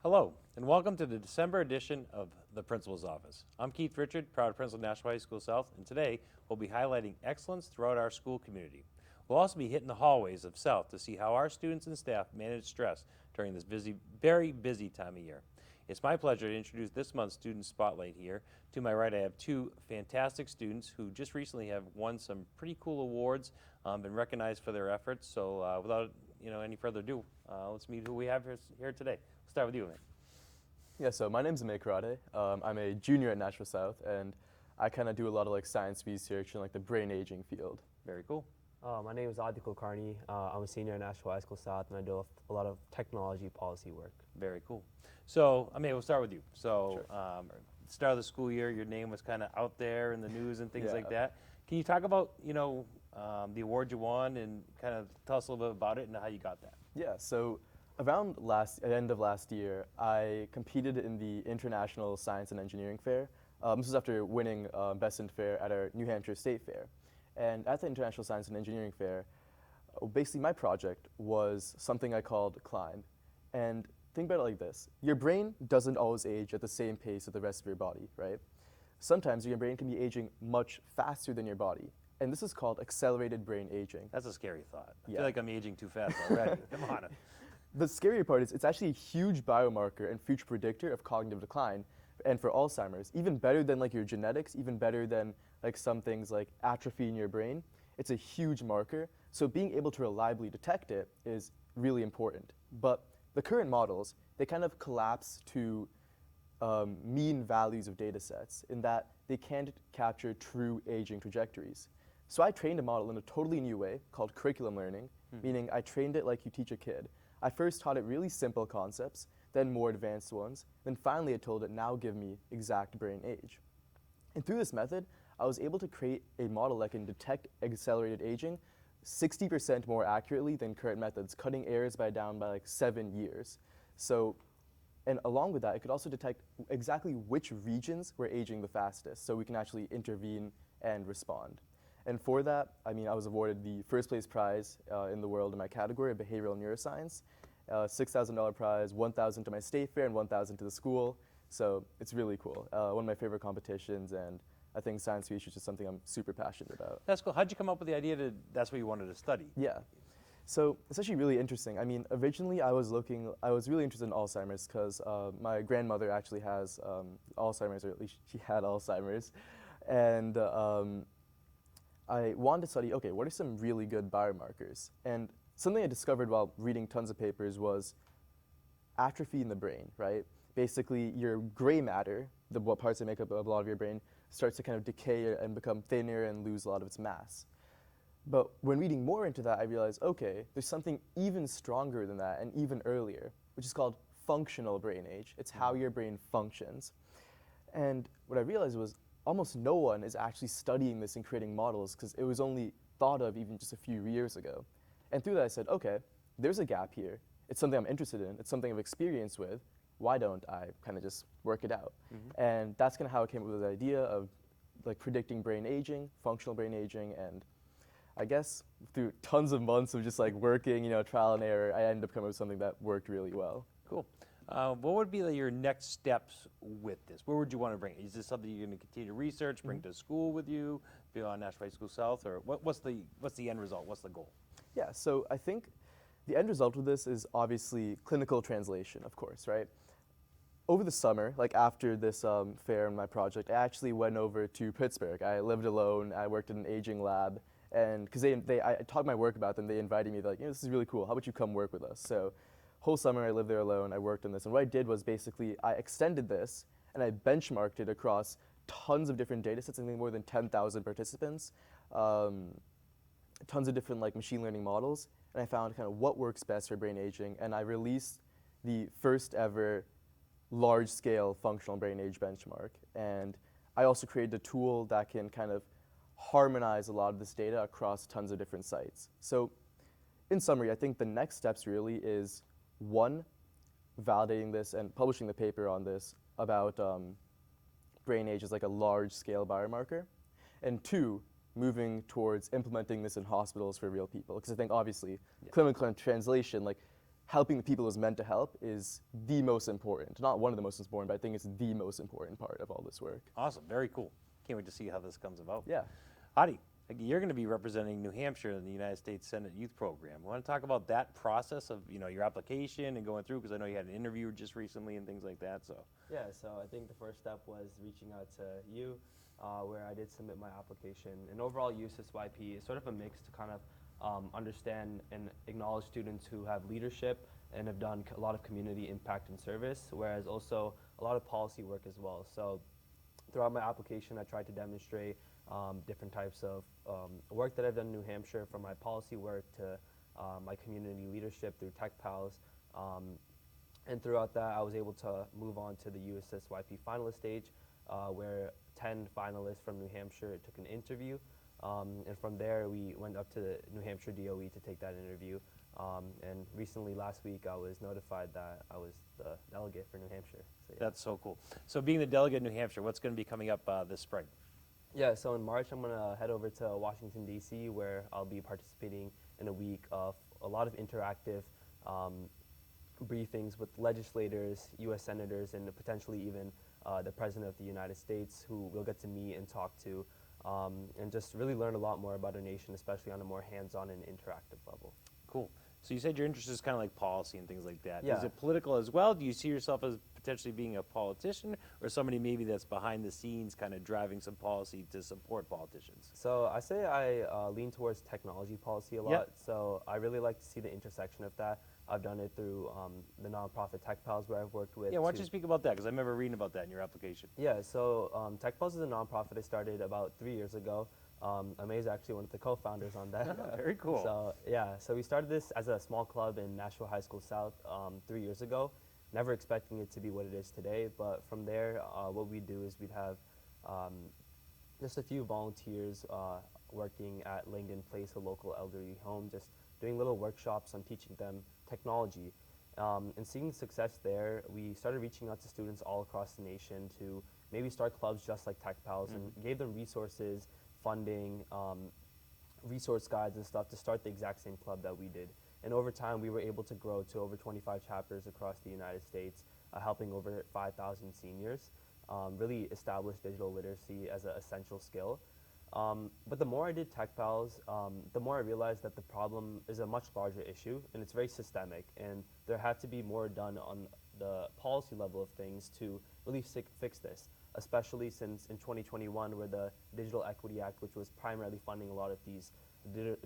Hello, and welcome to the December edition of the Principal's Office. I'm Keith Richard, proud principal of Nashua High School South, and today we'll be highlighting excellence throughout our school community. We'll also be hitting the hallways of South to see how our students and staff manage stress during this very busy time of year. It's my pleasure to introduce this month's Student Spotlight here. To my right, I have two fantastic students who just recently have won some pretty cool awards, been recognized for their efforts. So without any further ado, let's meet who we have here today. We'll start with you, man. Yeah, so my name's Amay Karate. I'm a junior at Nashua South, and I kind of do a lot of science research in the brain aging field. Very cool. My name is Adi Kulkarni. I'm a senior at Nashua High School South, and I do a lot of technology policy work. Very cool. So, Amay, we'll start with you. So, Sure. Start of the school year, your name was kind of out there in the news and things Yeah. like that. Can you talk about, the award you won and kind of tell us a little bit about it and how you got that? Yeah, so around end of last year, I competed in the International Science and Engineering Fair. This was after winning Best in Fair at our New Hampshire State Fair. And at the International Science and Engineering Fair, basically my project was something I called Climb. And think about it like this. Your brain doesn't always age at the same pace as the rest of your body, right? Sometimes your brain can be aging much faster than your body. And this is called accelerated brain aging. That's a scary thought. I Yeah. feel like I'm aging too fast already. Come on. The scary part is it's actually a huge biomarker and future predictor of cognitive decline. And for Alzheimer's, even better than your genetics, even better than some things like atrophy in your brain, it's a huge marker. So being able to reliably detect it is really important. But the current models, they kind of collapse to mean values of data sets in that they can't capture true aging trajectories. So I trained a model in a totally new way called curriculum learning, meaning I trained it like you teach a kid. I first taught it really simple concepts, then more advanced ones, then finally I told it, now give me exact brain age. And through this method, I was able to create a model that can detect accelerated aging 60% more accurately than current methods, cutting errors down by 7 years. So, and along with that, it could also detect exactly which regions were aging the fastest, so we can actually intervene and respond. And for that, I was awarded the first place prize in the world in my category of behavioral neuroscience, $6,000 prize, $1,000 to my state fair, and $1,000 to the school. So it's really cool. One of my favorite competitions, and I think science research is something I'm super passionate about. That's cool. How'd you come up with the idea that's what you wanted to study? Yeah. So it's actually really interesting. Originally I was really interested in Alzheimer's because my grandmother actually has Alzheimer's, or at least she had Alzheimer's. And I wanted to study, okay, what are some really good biomarkers? And something I discovered while reading tons of papers was atrophy in the brain, right? Basically, your gray matter, what parts that make up a lot of your brain, starts to kind of decay and become thinner and lose a lot of its mass. But when reading more into that, I realized, okay, there's something even stronger than that and even earlier, which is called functional brain age. It's how your brain functions. And what I realized was almost no one is actually studying this and creating models because it was only thought of even just a few years ago. And through that I said, okay, there's a gap here. It's something I'm interested in. It's something I've experienced with. Why don't I kind of just work it out? And that's kind of how I came up with the idea of predicting brain aging, functional brain aging, and I guess through tons of months of just working, trial and error, I ended up coming up with something that worked really well. Cool. What would be your next steps with this? Where would you want to bring it? Is this something you're going to continue to research, bring to school with you, be on Nashua High School South, or what's the end result? What's the goal? Yeah, so I think the end result of this is obviously clinical translation, of course, right? Over the summer, after this fair and my project, I actually went over to Pittsburgh. I lived alone. I worked in an aging lab, and because I talked my work about them, they invited me. They're like, this is really cool. How about you come work with us? So, whole summer I lived there alone. I worked on this, and what I did was basically I extended this and I benchmarked it across tons of different data sets. I think more than 10,000 participants, tons of different machine learning models, and I found kind of what works best for brain aging. And I released the first ever large-scale functional brain age benchmark. And I also created a tool that can kind of harmonize a lot of this data across tons of different sites. So in summary, I think the next steps really is, one, validating this and publishing the paper on this about brain age as a large-scale biomarker, and two, moving towards implementing this in hospitals for real people. Because I think obviously clinical translation, helping the people it was meant to help is the most important. Not one of the most important, but I think it's the most important part of all this work. Awesome, very cool. Can't wait to see how this comes about. Yeah. Hadi, you're going to be representing New Hampshire in the United States Senate Youth Program. Want to talk about that process of your application and going through, because I know you had an interview just recently and things like that. So Yeah, so I think the first step was reaching out to you, where I did submit my application. And overall, USSYP is sort of a mix to kind of understand and acknowledge students who have leadership and have done a lot of community impact and service, whereas also a lot of policy work as well. So throughout my application, I tried to demonstrate different types of work that I've done in New Hampshire, from my policy work to my community leadership through Tech Pals. And throughout that, I was able to move on to the USSYP finalist stage, where 10 finalists from New Hampshire took an interview. And from there, we went up to the New Hampshire DOE to take that interview. And recently, last week, I was notified that I was the delegate for New Hampshire. So, yeah. that's so cool. So being the delegate in New Hampshire, what's going to be coming up this spring? Yeah, so in March, I'm going to head over to Washington, D.C., where I'll be participating in a week of a lot of interactive briefings with legislators, U.S. senators, and potentially even the President of the United States, who we'll get to meet and talk to, and just really learn a lot more about our nation, especially on a more hands-on and interactive level. Cool. So you said your interest is kind of like policy and things like that. Yeah. Is it political as well? Do you see yourself as potentially being a politician, or somebody maybe that's behind the scenes kind of driving some policy to support politicians? So I say I lean towards technology policy a lot. Yep. So I really like to see the intersection of that. I've done it through the nonprofit Tech Pals, where I've worked with. Yeah, why don't you speak about that? Because I remember reading about that in your application. Yeah, so Tech Pals is a nonprofit I started about 3 years ago. Amay is actually one of the co-founders on that. Very cool. So yeah, so we started this as a small club in Nashville High School South 3 years ago, never expecting it to be what it is today. But from there, what we do is we'd have just a few volunteers working at Langdon Place, a local elderly home, just doing little workshops on teaching them technology. And seeing success there, we started reaching out to students all across the nation to maybe start clubs just like Tech Pals, and gave them resources, funding, resource guides and stuff to start the exact same club that we did. And over time, we were able to grow to over 25 chapters across the United States, helping over 5,000 seniors really establish digital literacy as an essential skill. But the more I did Tech Pals, the more I realized that the problem is a much larger issue, and it's very systemic, and there had to be more done on the policy level of things to really fix this, especially since in 2021, where the Digital Equity Act, which was primarily funding a lot of these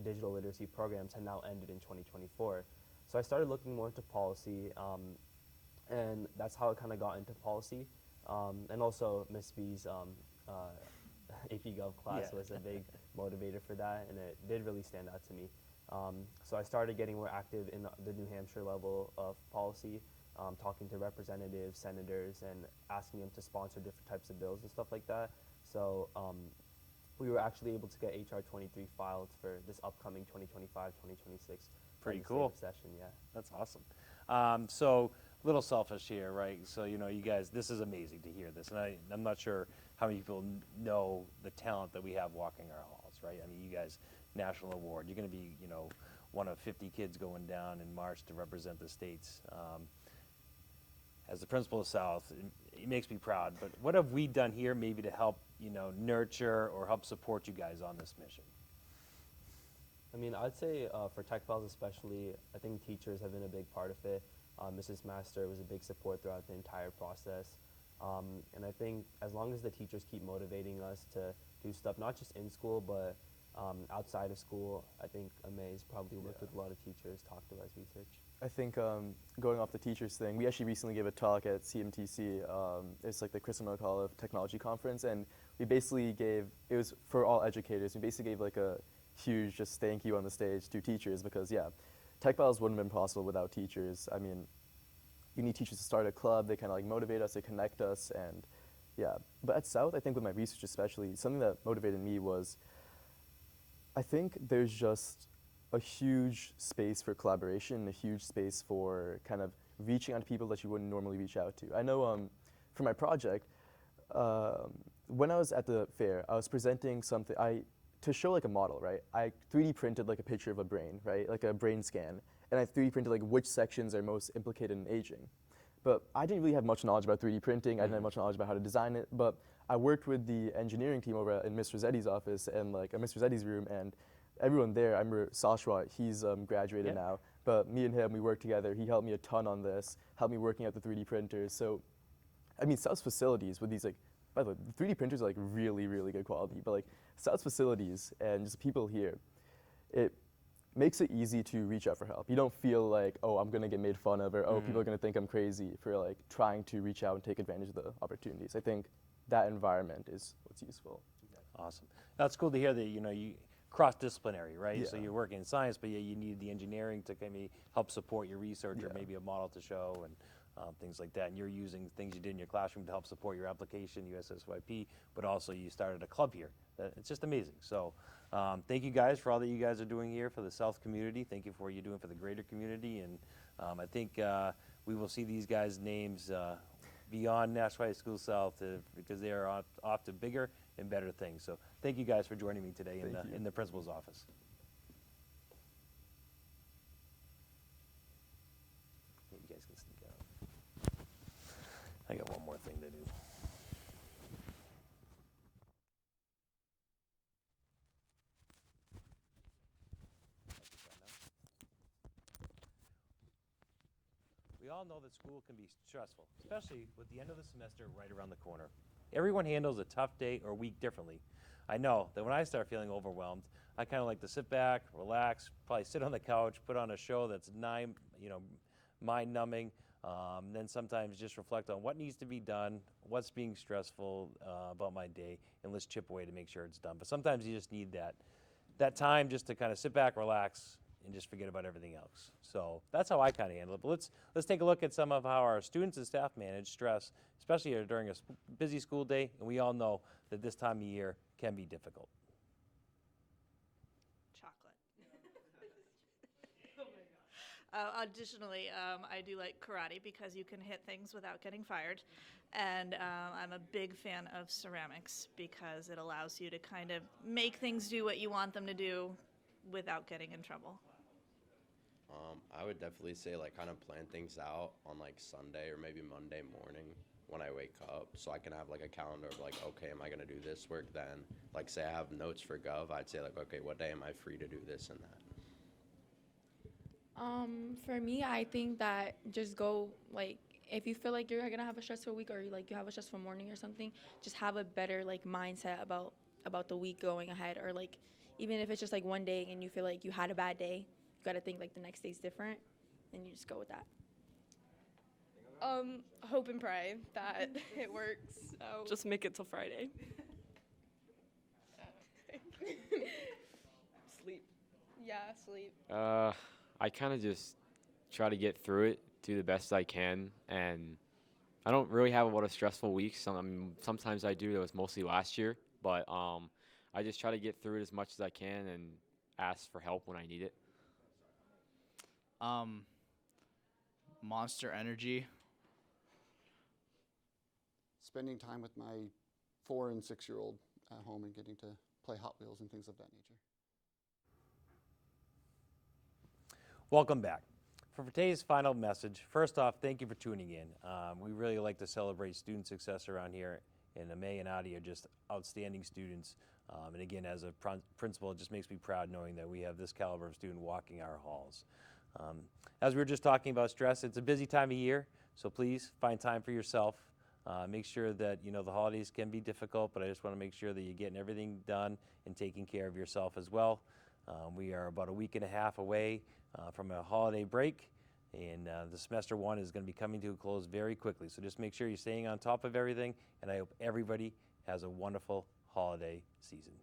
digital literacy programs, had now ended in 2024. So I started looking more into policy, and that's how I kind of got into policy. And also Miss B's AP Gov class was a big motivator for that, and it did really stand out to me. So I started getting more active in the New Hampshire level of policy, talking to representatives, senators, and asking them to sponsor different types of bills and stuff like that. So we were actually able to get HR 23 filed for this upcoming 2025-2026 Pretty cool session. Yeah, that's awesome. So a little selfish here, right? So you guys, this is amazing to hear this, and I'm not sure how many people know the talent that we have walking our halls, right? I mean, you guys, national award. You're going to be, one of 50 kids going down in March to represent the states. As the principal of South, it makes me proud. But what have we done here maybe to help, nurture or help support you guys on this mission? I mean, I'd say for Tech Pals especially, I think teachers have been a big part of it. Mrs. Master was a big support throughout the entire process. And I think as long as the teachers keep motivating us to do stuff, not just in school, but outside of school, I think Amay's probably worked with a lot of teachers, talked to us, research. I think going off the teachers thing, we actually recently gave a talk at CMTC. It's like the Crystal McCall of Technology Conference, and we basically gave, it was for all educators, we basically gave like a huge just thank you on the stage to teachers, because Tech Pals wouldn't have been possible without teachers. I mean, you need teachers to start a club, they kind of like motivate us, they connect us, and But at South, I think with my research especially, something that motivated me was, I think there's just a huge space for collaboration, a huge space for kind of reaching out to people that you wouldn't normally reach out to. I know for my project, when I was at the fair, I was presenting something, I to show like a model, right? I 3D printed like a picture of a brain, right? Like a brain scan, and I 3D printed like which sections are most implicated in aging. But I didn't really have much knowledge about 3D printing. I didn't have much knowledge about how to design it. But I worked with the engineering team over in Mr. Zeddy's office and like Mr. Zeddy's room, and everyone there. I remember Sashwa, he's graduated now. But me and him, we worked together. He helped me a ton on this, helped me working out the 3D printers. So, I mean, South's facilities with these like, by the way, the 3D printers are like really, really good quality. But like South's facilities and just people here, it makes it easy to reach out for help. You don't feel like, oh, I'm gonna get made fun of, or oh, people are gonna think I'm crazy for like trying to reach out and take advantage of the opportunities. I think that environment is what's useful. Awesome. That's cool to hear that, you cross-disciplinary, right? So Yeah. you're working in science, but yeah, you need the engineering to kind of help support your research or Yeah. maybe a model to show and things like that. And you're using things you did in your classroom to help support your application, USSYP, but also you started a club here. It's just amazing. So thank you guys for all that you guys are doing here for the South community. Thank you for what you're doing for the greater community. And I think we will see these guys' names beyond Nashua High School South because they are off to bigger and better things. So thank you guys for joining me today in the principal's office. You guys can sneak out. I got one more thing to do. We all know that school can be stressful, especially with the end of the semester right around the corner. Everyone handles a tough day or week differently. I know that when I start feeling overwhelmed, I kind of like to sit back, relax, probably sit on the couch, put on a show that's mind-numbing, then sometimes just reflect on what needs to be done, what's being stressful about my day, and let's chip away to make sure it's done. But sometimes you just need that time just to kind of sit back, relax, and just forget about everything else. So that's how I kind of handle it. But let's take a look at some of how our students and staff manage stress, especially during a busy school day. And we all know that this time of year can be difficult. Chocolate. Additionally, I do like karate because you can hit things without getting fired. And I'm a big fan of ceramics because it allows you to kind of make things do what you want them to do without getting in trouble. I would definitely say like kind of plan things out on like Sunday or maybe Monday morning when I wake up, so I can have like a calendar of like, okay, am I gonna do this work then? Like say I have notes for Gov, I'd say like, okay, what day am I free to do this and that? For me, I think that just go, like, if you feel like you're gonna have a stressful week or like you have a stressful morning or something, just have a better like mindset about the week going ahead, or like even if it's just like one day and you feel like you had a bad day, you gotta think like the next day's different, and you just go with that. Hope and pray that it works out. Just make it till Friday. Sleep. Yeah, sleep. I kind of just try to get through it, do the best I can, and I don't really have a lot of stressful weeks. Sometimes I do. That was mostly last year, but I just try to get through it as much as I can and ask for help when I need it. Monster Energy. Spending time with my 4- and 6-year-old at home and getting to play Hot Wheels and things of that nature. Welcome back. For today's final message, first off, thank you for tuning in. We really like to celebrate student success around here, and Amay and Adi are just outstanding students. And again, as a principal, it just makes me proud knowing that we have this caliber of student walking our halls. As we were just talking about stress, it's a busy time of year, so please find time for yourself. Make sure that, the holidays can be difficult, but I just want to make sure that you're getting everything done and taking care of yourself as well. We are about a week and a half away from a holiday break, and the semester 1 is going to be coming to a close very quickly. So just make sure you're staying on top of everything, and I hope everybody has a wonderful holiday season.